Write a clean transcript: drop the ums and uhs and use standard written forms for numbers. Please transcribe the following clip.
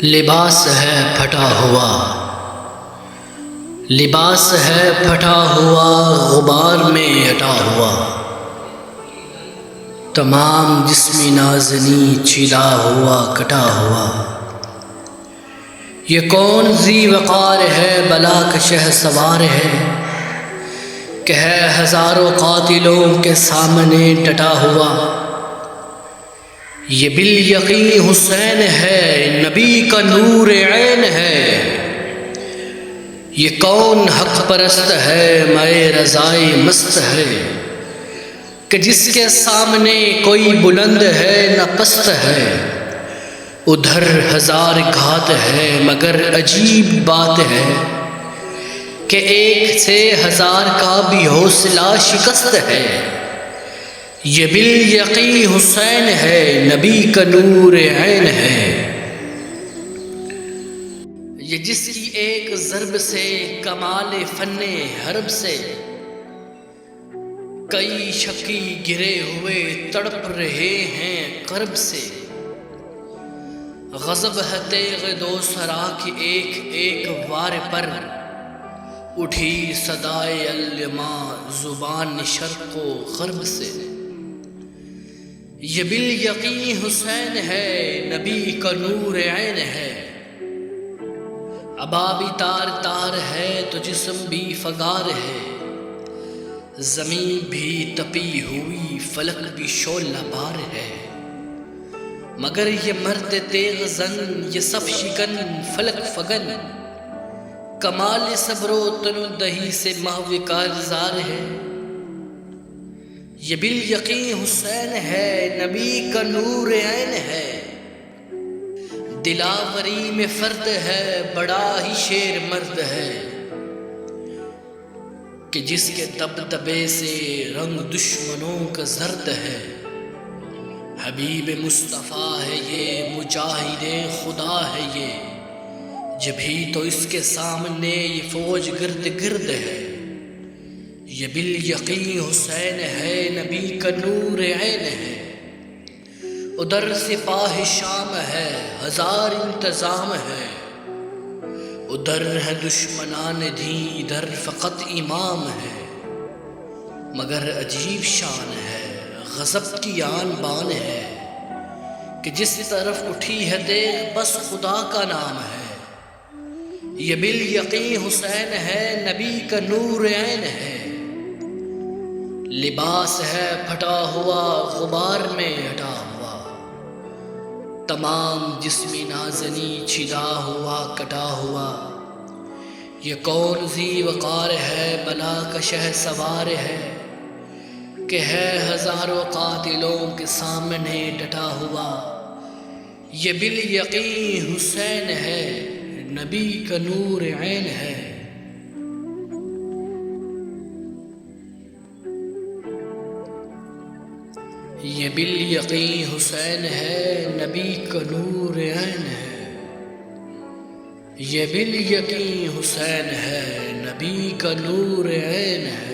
لباس ہے پھٹا ہوا، لباس ہے پھٹا ہوا، غبار میں اٹا ہوا، تمام جسمی نازنی چلا ہوا کٹا ہوا۔ یہ کون ذی وقار ہے بلا کا شہسوار ہے، کہ ہے ہزاروں قاتلوں کے سامنے ڈٹا ہوا۔ یہ بالیقین حسین ہے، نبی کا نور عین ہے۔ یہ کون حق پرست ہے، میں رضائے مست ہے، کہ جس کے سامنے کوئی بلند ہے نہ پست ہے۔ ادھر ہزار گھات ہے مگر عجیب بات ہے، کہ ایک سے ہزار کا بھی حوصلہ شکست ہے۔ یہ بالیقین حسین ہے، نبی کا نور عین ہے۔ یہ جس کی ایک ضرب سے کمال فن حرب سے، کئی شقی گرے ہوئے تڑپ رہے ہیں کرب سے۔ غضب ہے تیغ دوسرا کی ایک ایک وار پر، اٹھی صدائے علما زبان شرق و غرب سے۔ یہ بالیقین حسین ہے، نبی کا نور عین ہے۔ ابا بھی تار تار ہے تو جسم بھی فگار ہے، زمین بھی تپی ہوئی فلک بھی شعلہ بار ہے۔ مگر یہ مرد تیغ زن، یہ صف شکن فلک فگن، کمال صبر و تنودہی سے محو کارزار ہے۔ یہ بالیقین حسین ہے، نبی کا نور عین ہے۔ دلاوری میں فرد ہے، بڑا ہی شیر مرد ہے، کہ جس کے دبدبے سے رنگ دشمنوں کا زرد ہے۔ حبیب مصطفیٰ ہے یہ، مجاہد خدا ہے یہ، جبھی تو اس کے سامنے یہ فوج گرد گرد ہے۔ یہ بالیقین حسین ہے، نبی کا نور عین ہے۔ ادھر سپاہ شام ہے، ہزار انتظام ہے، ادھر ہے دشمنان دین، ادھر فقط امام ہے۔ مگر عجیب شان ہے، غضب کی آن بان ہے، کہ جس طرف اٹھی ہے دیکھ بس خدا کا نام ہے۔ یہ بالیقین حسین ہے، نبی کا نور عین ہے۔ لباس ہے پھٹا ہوا، غبار میں اٹا ہوا، تمام جسمی نازنی چلا ہوا کٹا ہوا۔ یہ کون ذی وقار ہے بلا کا شہسوار ہے، کہ ہے ہزاروں قاتلوں کے سامنے ڈٹا ہوا۔ یہ بالیقین حسین ہے، نبی کا نور عین ہے۔ یہ بالیقین حسین ہے، نبی کا نور عین ہے۔ یہ بالیقین حسین ہے، نبی کا نور عین ہے۔